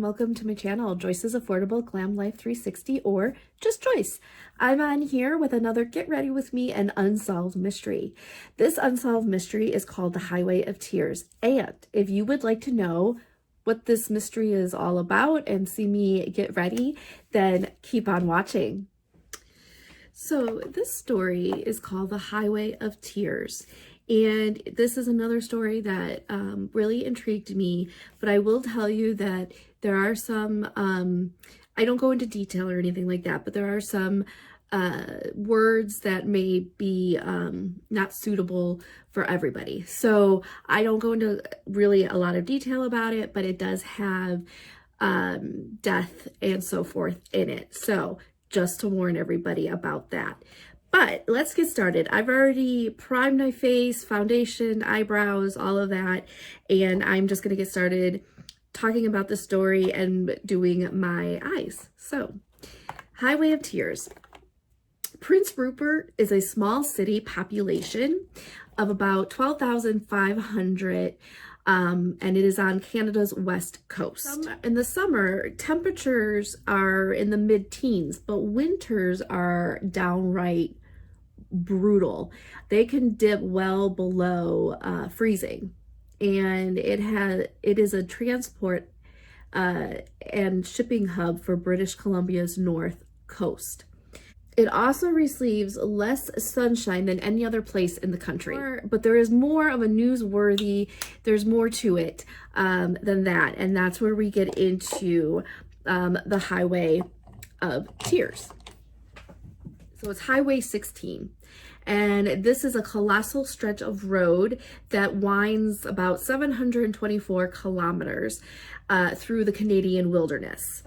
welcome to my channel, Joyce's Affordable Glam Life 360, or just Joyce. I'm on here with another Get Ready With Me and Unsolved Mystery. This Unsolved Mystery is called The Highway of Tears, and if you would like to know what this mystery is all about and see me get ready, then keep on watching. So this story is called The Highway of Tears. And this is another story that really intrigued me, but I will tell you that there are some, I don't go into detail or anything like that, but there are some words that may be not suitable for everybody. So I don't go into really a lot of detail about it, but it does have death and so forth in it. So just to warn everybody about that. But let's get started. I've already primed my face, foundation, eyebrows, all of that, and I'm just gonna get started talking about the story and doing my eyes. So, Highway of Tears. Prince Rupert is a small city population of about 12,500, and it is on Canada's west coast. In the summer, temperatures are in the mid-teens, but winters are downright brutal. They can dip well below freezing, and it is a transport and shipping hub for British Columbia's north coast. It also receives less sunshine than any other place in the country, but there is more of a newsworthy, there's more to it than that, and that's where we get into the Highway of Tears. So it's Highway 16. And this is a colossal stretch of road that winds about 724 kilometers through the Canadian wilderness.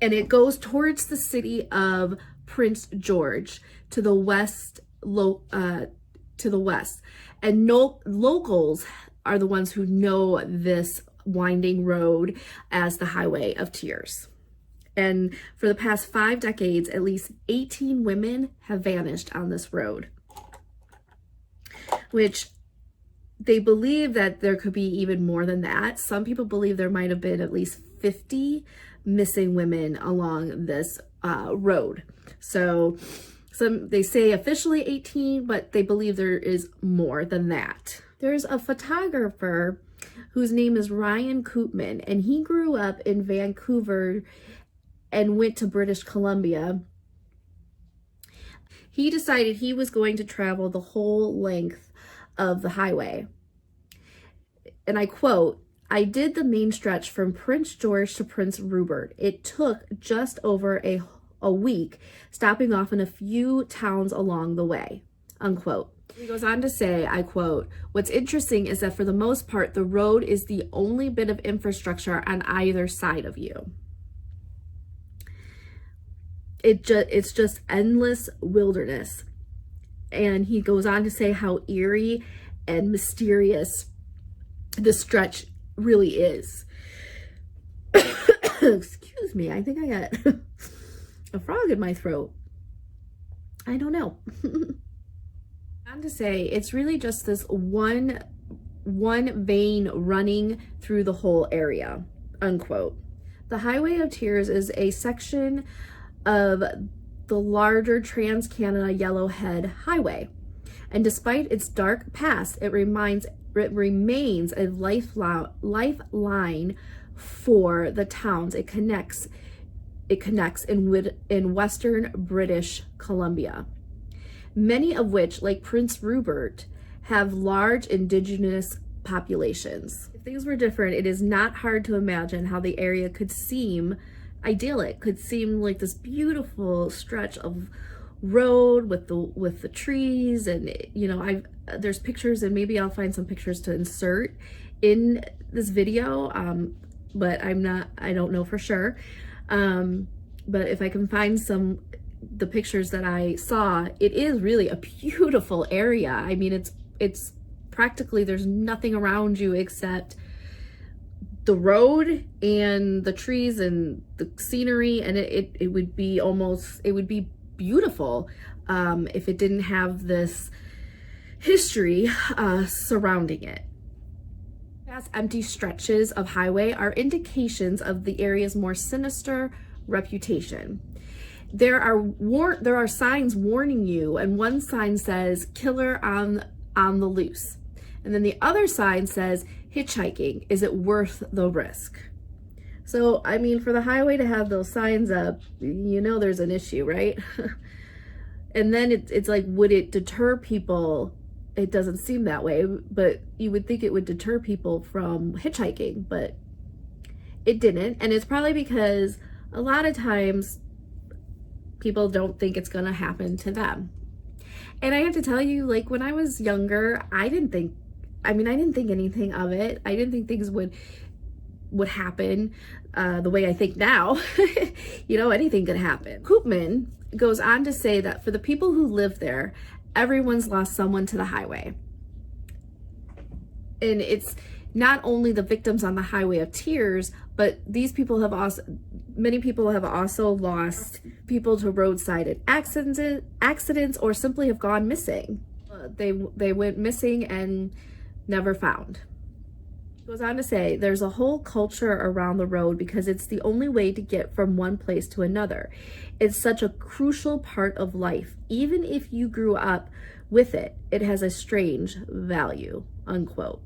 And it goes towards the city of Prince George to the west. And locals are the ones who know this winding road as the Highway of Tears. And for the past 5 decades, at least 18 women have vanished on this road, which they believe that there could be even more than that. Some people believe there might have been at least 50 missing women along this road. So they say officially 18, but they believe there is more than that. There's a photographer whose name is Ryan Koopman, and he grew up in Vancouver and went to British Columbia. He decided he was going to travel the whole length of the highway. And I quote, "I did the main stretch from Prince George to Prince Rupert. It took just over a week, stopping off in a few towns along the way," unquote. He goes on to say, I quote, "What's interesting is that for the most part, the road is the only bit of infrastructure on either side of you. It's just endless wilderness." And he goes on to say how eerie and mysterious this stretch really is. Excuse me, I think I got a frog in my throat. I don't know. On to say it's really just this one vein running through the whole area, unquote. The Highway of Tears is a section of the larger Trans-Canada Yellowhead Highway, and despite its dark past, it remains a lifeline for the towns it connects in western British Columbia, many of which, like Prince Rupert, have large indigenous populations. If things were different, it is not hard to imagine how the area could seem idyllic, could seem like this beautiful stretch of road with the trees, and you know, there's pictures, and maybe I'll find some pictures to insert in this video, but I don't know for sure, but if I can find the pictures that I saw, it is really a beautiful area. I mean, it's practically, there's nothing around you except the road and the trees and the scenery, and it would be beautiful if it didn't have this history surrounding it. Vast empty stretches of highway are indications of the area's more sinister reputation. There are signs warning you, and one sign says killer on the loose. And then the other sign says hitchhiking, is it worth the risk? So, I mean, for the highway to have those signs up, you know there's an issue, right? And then it's like, would it deter people? It doesn't seem that way, but you would think it would deter people from hitchhiking, but it didn't. And it's probably because a lot of times people don't think it's gonna happen to them. And I have to tell you, like, when I was younger, I didn't think anything of it. I didn't think things would happen the way I think now. You know, anything could happen. Koopman goes on to say that for the people who live there, everyone's lost someone to the highway. And it's not only the victims on the highway of tears, but many people have also lost people to roadside accidents or simply have gone missing. They went missing and never found. Goes on to say there's a whole culture around the road because it's the only way to get from one place to another. It's such a crucial part of life. Even if you grew up with it, it has a strange value, unquote.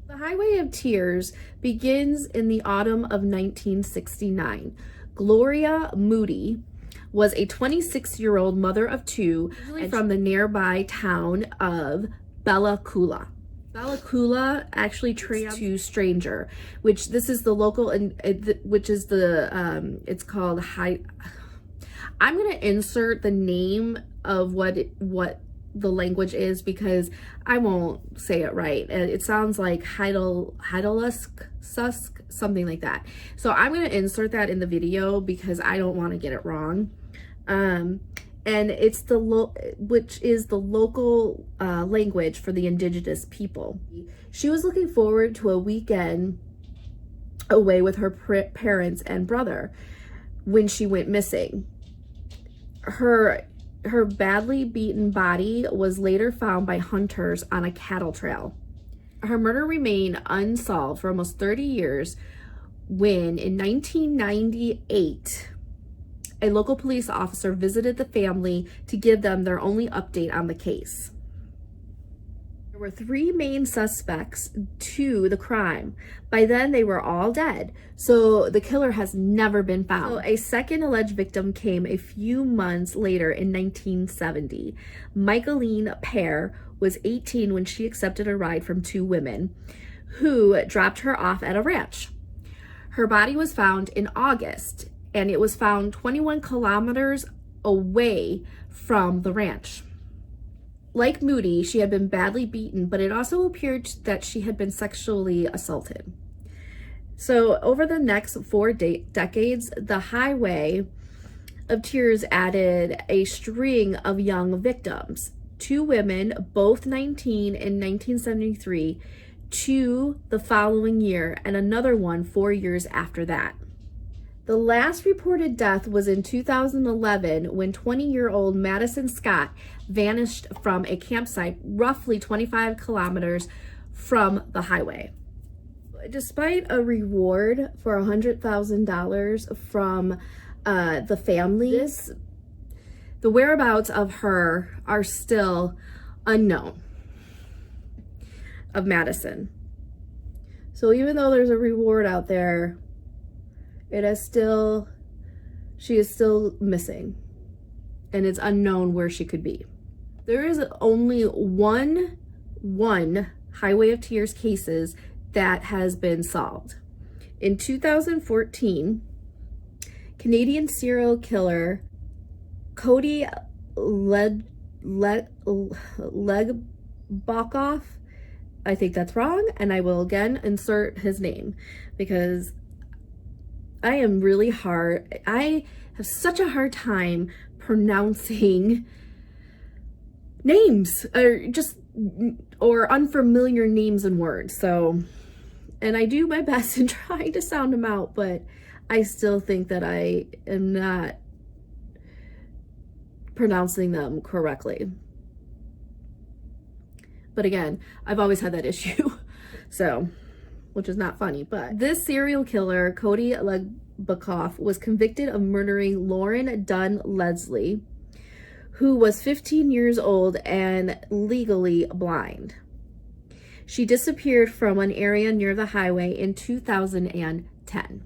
The Highway of Tears begins in the autumn of 1969. Gloria Moody was a 26-year-old mother of two from the nearby town of Bella Coola. Bella Coola actually translates to stranger, which this is the local, which is the, it's called I'm going to insert the name of what the language is because I won't say it right. It sounds like Heidelusk, something like that. So I'm going to insert that in the video because I don't want to get it wrong. And it's which is the local language for the indigenous people. She was looking forward to a weekend away with her parents and brother when she went missing. Her badly beaten body was later found by hunters on a cattle trail. Her murder remained unsolved for almost 30 years when, in 1998, a local police officer visited the family to give them their only update on the case. There were 3 main suspects to the crime. By then, they were all dead, so the killer has never been found. So a second alleged victim came a few months later in 1970. Michaeline Pear was 18 when she accepted a ride from 2 women who dropped her off at a ranch. Her body was found in August, and it was found 21 kilometers away from the ranch. Like Moody, she had been badly beaten, but it also appeared that she had been sexually assaulted. So over the next 4 decades, the Highway of Tears added a string of young victims. 2 women, both 19 in 1973, 2 the following year, and another one 4 years after that. The last reported death was in 2011 when 20-year-old Madison Scott vanished from a campsite roughly 25 kilometers from the highway. Despite a reward for $100,000 from the family, the whereabouts of her are still unknown, of Madison. So even though there's a reward out there, she is still missing, and it's unknown where she could be. There is only one Highway of Tears cases that has been solved. In 2014, Canadian serial killer Coty Legbokoff, I think that's wrong, and I will again insert his name because I have such a hard time pronouncing names or unfamiliar names and words. So, and I do my best in trying to sound them out, but I still think that I am not pronouncing them correctly. But again, I've always had that issue. So, which is not funny, but this serial killer, Coty Legbakoff, was convicted of murdering Lauren Dunn Leslie, who was 15 years old and legally blind. She disappeared from an area near the highway in 2010.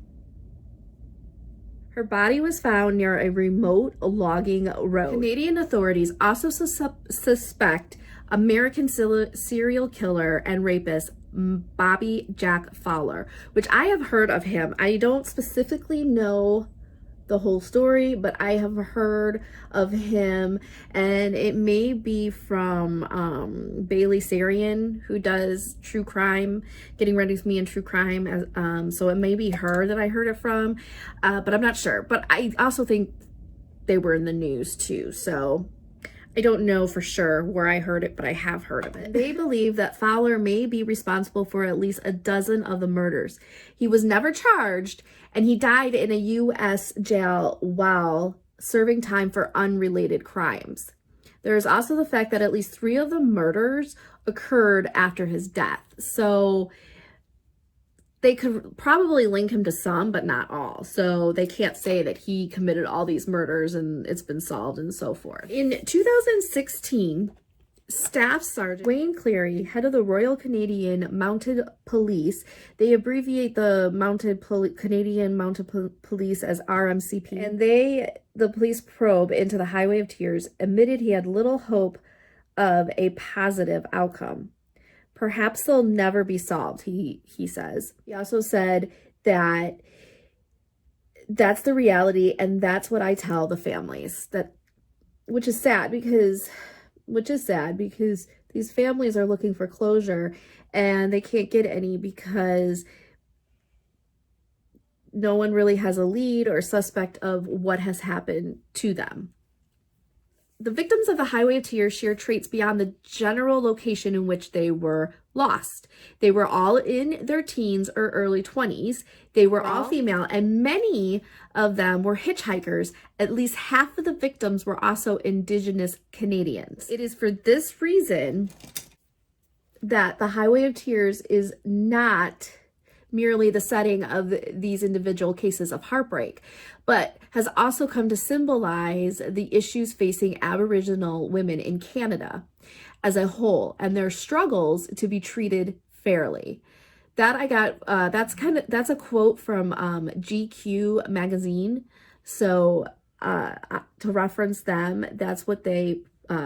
Her body was found near a remote logging road. Canadian authorities also suspect American serial killer and rapist Bobby Jack Fowler, which I have heard of him. I don't specifically know the whole story, but I have heard of him, and it may be from Bailey Sarian, who does true crime, Getting Ready With Me and True Crime, so it may be her that I heard it from, but I'm not sure. But I also think they were in the news too, so I don't know for sure where I heard it, but I have heard of it. They believe that Fowler may be responsible for at least a dozen of the murders. He was never charged, and he died in a U.S. jail while serving time for unrelated crimes. There is also the fact that at least 3 of the murders occurred after his death. So they could probably link him to some, but not all. So they can't say that he committed all these murders and it's been solved and so forth. In 2016, Staff Sergeant Wayne Cleary, head of the Royal Canadian Mounted Police, they abbreviate the Canadian Mounted Police as RMCP, and the police probe into the Highway of Tears, admitted he had little hope of a positive outcome. Perhaps they'll never be solved, he says. He also said that that's the reality, and that's what I tell the families, which is sad because these families are looking for closure and they can't get any because no one really has a lead or suspect of what has happened to them. The victims of the Highway of Tears share traits beyond the general location in which they were lost. They were all in their teens or early 20s. They were all female, and many of them were hitchhikers. At least half of the victims were also Indigenous Canadians. It is for this reason that the Highway of Tears is not merely the setting of these individual cases of heartbreak, but has also come to symbolize the issues facing Aboriginal women in Canada as a whole and their struggles to be treated fairly. That I got, that's a quote from GQ magazine. So to reference them, that's what they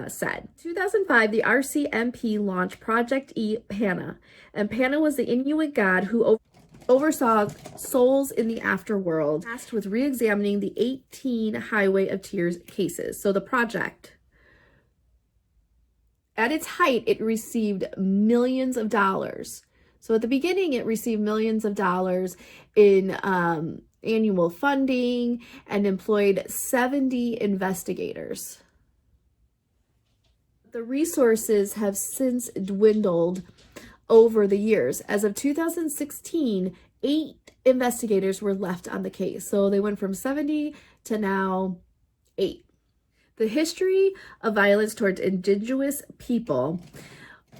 said. 2005, the RCMP launched Project E Pana, and Pana was the Inuit god who oversaw souls in the afterworld, tasked with re-examining the 18 Highway of Tears cases. So the project, at its height, it received millions of dollars. So at the beginning, it received millions of dollars in annual funding and employed 70 investigators. The resources have since dwindled over the years. As of 2016, 8 investigators were left on the case. So they went from 70 to now 8. The history of violence towards Indigenous people,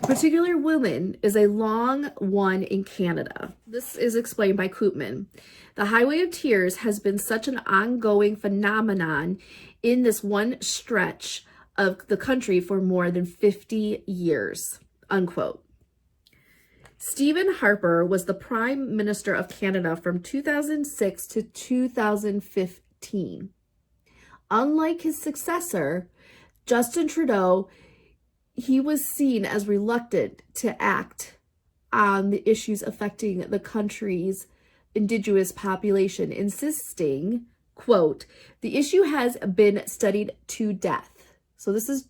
particularly women, is a long one in Canada. This is explained by Koopman. The Highway of Tears has been such an ongoing phenomenon in this one stretch of the country for more than 50 years, unquote. Stephen Harper was the Prime Minister of Canada from 2006 to 2015. Unlike his successor, Justin Trudeau, he was seen as reluctant to act on the issues affecting the country's Indigenous population, insisting, quote, "The issue has been studied to death." So this is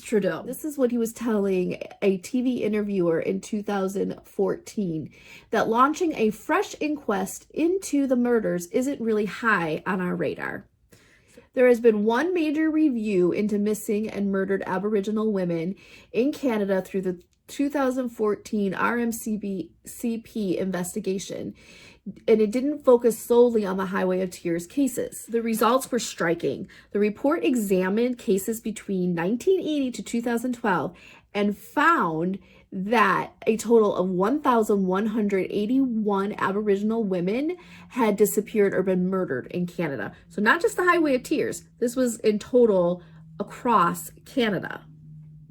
Trudeau. This is what he was telling a TV interviewer in 2014, that launching a fresh inquest into the murders isn't really high on our radar. There has been one major review into missing and murdered Aboriginal women in Canada through the 2014 RMCP investigation. it didn't focus solely on the Highway of Tears cases. The results were striking. The report examined cases between 1980 to 2012 and found that a total of 1,181 Aboriginal women had disappeared or been murdered in Canada. So not just the Highway of Tears, this was in total across Canada.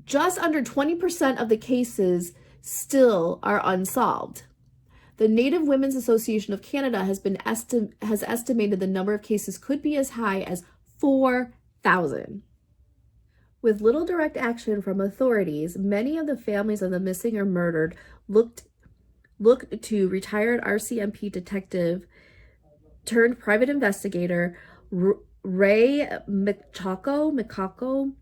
Just under 20% of the cases still are unsolved. The Native Women's Association of Canada has estimated the number of cases could be as high as 4,000. With little direct action from authorities, many of the families of the missing or murdered looked to retired RCMP detective turned private investigator Ray Mikako.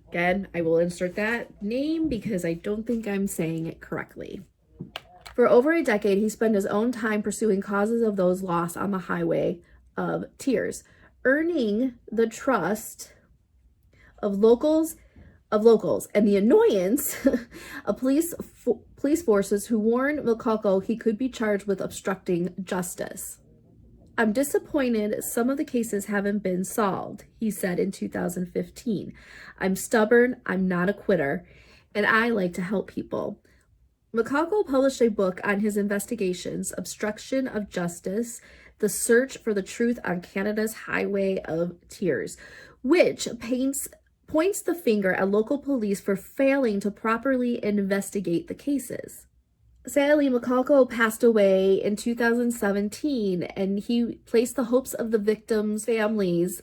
Again, I will insert that name because I don't think I'm saying it correctly. For over a decade, he spent his own time pursuing causes of those lost on the Highway of Tears, earning the trust of locals and the annoyance of police forces who warned Mikako he could be charged with obstructing justice. I'm disappointed some of the cases haven't been solved, he said in 2015. I'm stubborn, I'm not a quitter, and I like to help people. Mikako published a book on his investigations, Obstruction of Justice, The Search for the Truth on Canada's Highway of Tears, which points the finger at local police for failing to properly investigate the cases. Sadly, Mikako passed away in 2017, and he placed the hopes of the victims' families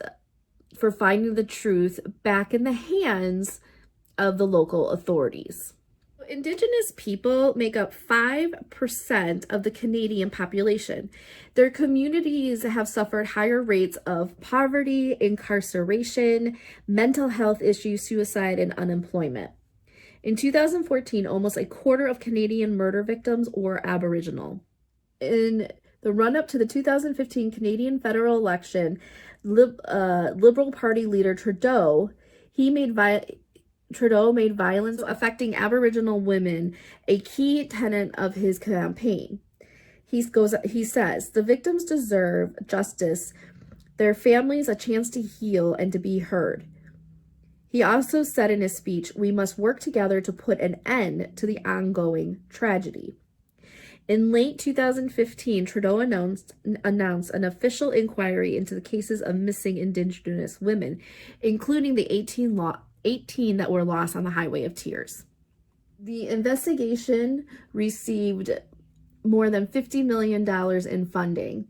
for finding the truth back in the hands of the local authorities. Indigenous people make up 5% of the Canadian population. Their communities have suffered higher rates of poverty, incarceration, mental health issues, suicide, and unemployment. In 2014, almost a quarter of Canadian murder victims were Aboriginal. In the run-up to the 2015 Canadian federal election, Liberal Party leader Trudeau made violence affecting Aboriginal women a key tenet of his campaign. He says, the victims deserve justice, their families a chance to heal and to be heard. He also said in his speech, we must work together to put an end to the ongoing tragedy. In late 2015, Trudeau announced an official inquiry into the cases of missing Indigenous women, including the 18 that were lost on the Highway of Tears. The investigation received more than $50 million in funding,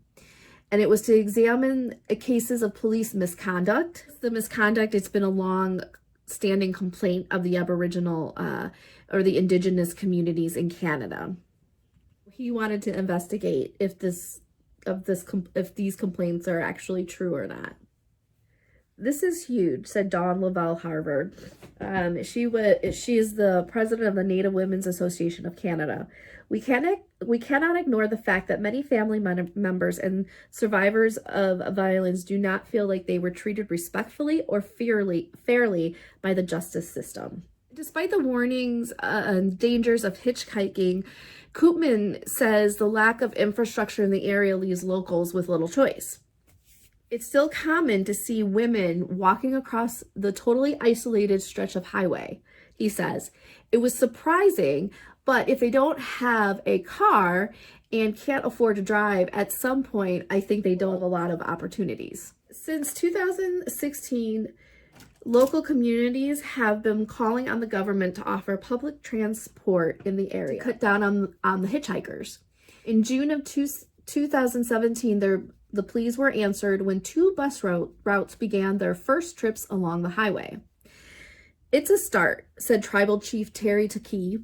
and it was to examine cases of police misconduct. The misconduct, it's been a long-standing complaint of the Aboriginal or the Indigenous communities in Canada. He wanted to investigate if these complaints are actually true or not. This is huge, said Dawn Lavelle Harvard. She is the president of the Native Women's Association of Canada. We cannot ignore the fact that many family members and survivors of violence do not feel like they were treated respectfully or fairly by the justice system. Despite the warnings and dangers of hitchhiking, Koopman says the lack of infrastructure in the area leaves locals with little choice. It's still common to see women walking across the totally isolated stretch of highway, he says. It was surprising, but if they don't have a car and can't afford to drive, at some point, I think they don't have a lot of opportunities. Since 2016, local communities have been calling on the government to offer public transport in the area, to cut down on the hitchhikers. In June of 2017, the pleas were answered when 2 bus routes began their first trips along the highway. It's a start, said Tribal Chief Terry Taki,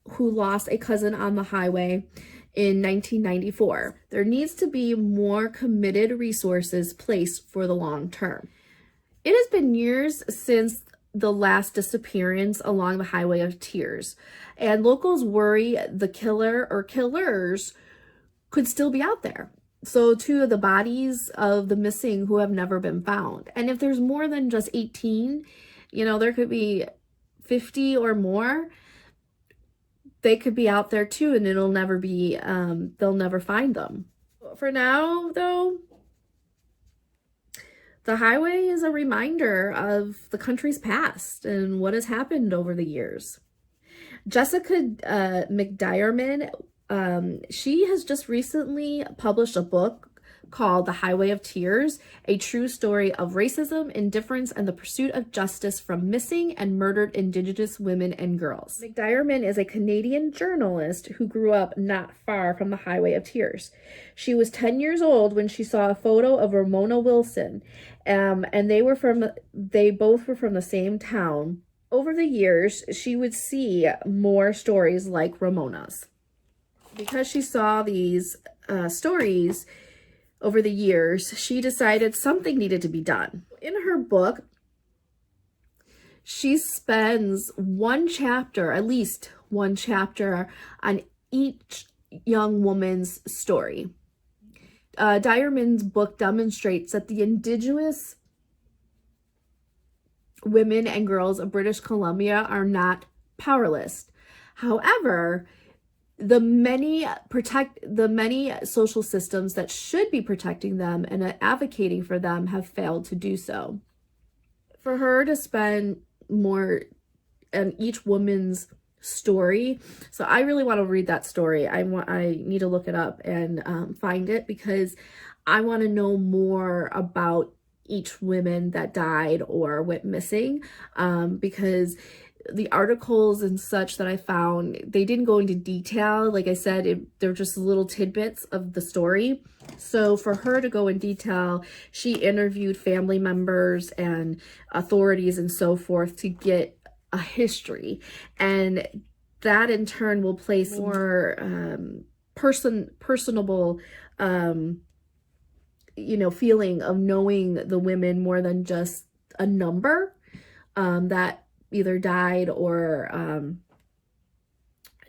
who lost a cousin on the highway in 1994. There needs to be more committed resources placed for the long term. It has been years since the last disappearance along the Highway of Tears, and locals worry the killer or killers could still be out there. So 2 of the bodies of the missing who have never been found. And if there's more than just 18, there could be 50 or more. They could be out there too, and it'll never be, they'll never find them. For now, though, the highway is a reminder of the country's past and what has happened over the years. Jessica McDiarmid, she has just recently published a book called The Highway of Tears, a true story of racism, indifference, and the pursuit of justice from missing and murdered Indigenous women and girls. McDiarmid is a Canadian journalist who grew up not far from the Highway of Tears. She was 10 years old when she saw a photo of Ramona Wilson, and they both were from the same town. Over the years, she would see more stories like Ramona's. Because she saw these stories over the years, she decided something needed to be done. In her book, she spends at least one chapter on each young woman's story. Diarmid's book demonstrates that the Indigenous women and girls of British Columbia are not powerless. However, the many social systems that should be protecting them and advocating for them have failed to do so. For her to spend more on each woman's story, so I really want to read that story. I need to look it up and find it, because I want to know more about each woman that died or went missing, because the articles and such that I found, they didn't go into detail. Like I said, they're just little tidbits of the story. So for her to go in detail, she interviewed family members and authorities and so forth to get a history. And that in turn will place more personable, feeling of knowing the women more than just a number that either died or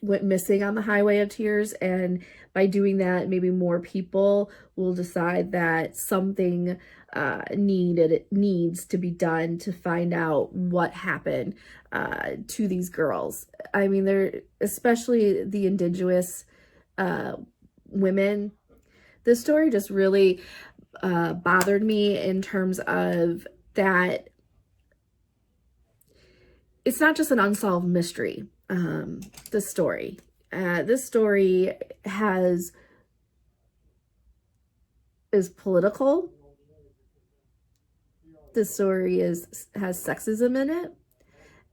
went missing on the Highway of Tears. And by doing that, maybe more people will decide that something needs to be done to find out what happened to these girls. I mean, they're, especially the Indigenous women. This story just really bothered me in terms of that it's not just an unsolved mystery. This story is political. This story has sexism in it,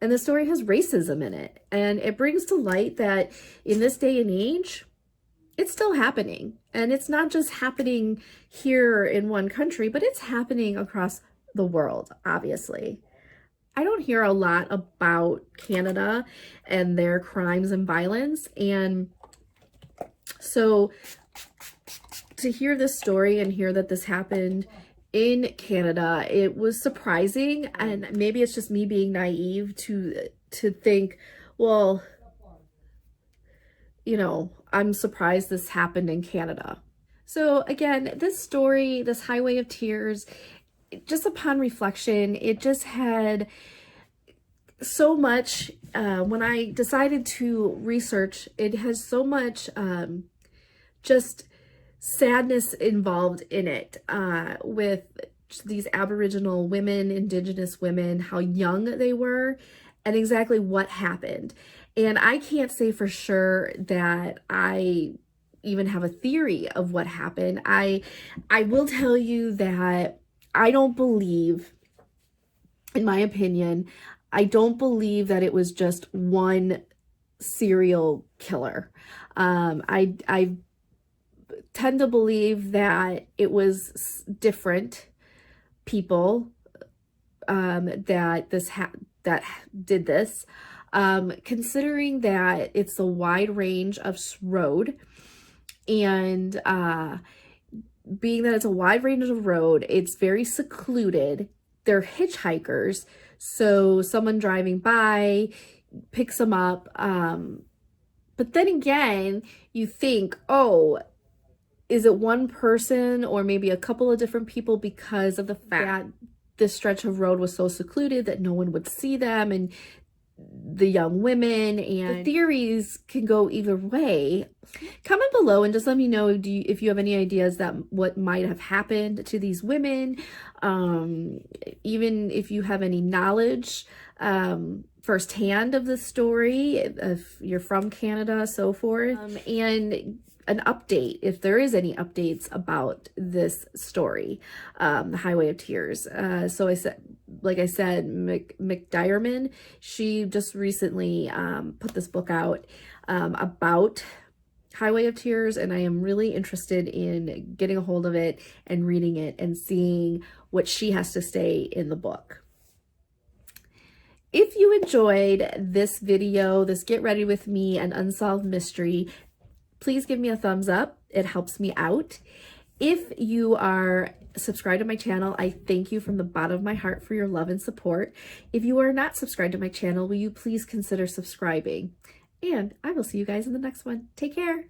and the story has racism in it. And it brings to light that in this day and age, it's still happening. And it's not just happening here in one country, but it's happening across the world, obviously. I don't hear a lot about Canada and their crimes and violence. And so to hear this story and hear that this happened in Canada, it was surprising. And maybe it's just me being naive to think, well, I'm surprised this happened in Canada. So again, this story, this Highway of Tears, just upon reflection, it just had so much, when I decided to research, it has so much just sadness involved in it, with these Aboriginal women, Indigenous women, how young they were, and exactly what happened. And I can't say for sure that I even have a theory of what happened. I will tell you that I don't believe, in my opinion, I don't believe that it was just one serial killer. I tend to believe that it was different people that did this. Considering that it's a wide range of road, and being that it's a wide range of road, it's very secluded. They're hitchhikers, so someone driving by picks them up. But then again, you think, oh, is it one person or maybe a couple of different people, because of the fact that this stretch of road was so secluded that no one would see them, and the young women, and the theories can go either way. Comment below and just let me know if you have any ideas that what might have happened to these women, even if you have any knowledge firsthand of the story, if you're from Canada, so forth, and an update, if there is any updates about this story, the Highway of Tears. So like I said, McDiarmid, she just recently put this book out about Highway of Tears, and I am really interested in getting a hold of it and reading it and seeing what she has to say in the book. If you enjoyed this video, this Get Ready With Me and Unsolved Mystery, please give me a thumbs up. It helps me out. If you are subscribed to my channel, I thank you from the bottom of my heart for your love and support. If you are not subscribed to my channel, will you please consider subscribing? And I will see you guys in the next one. Take care.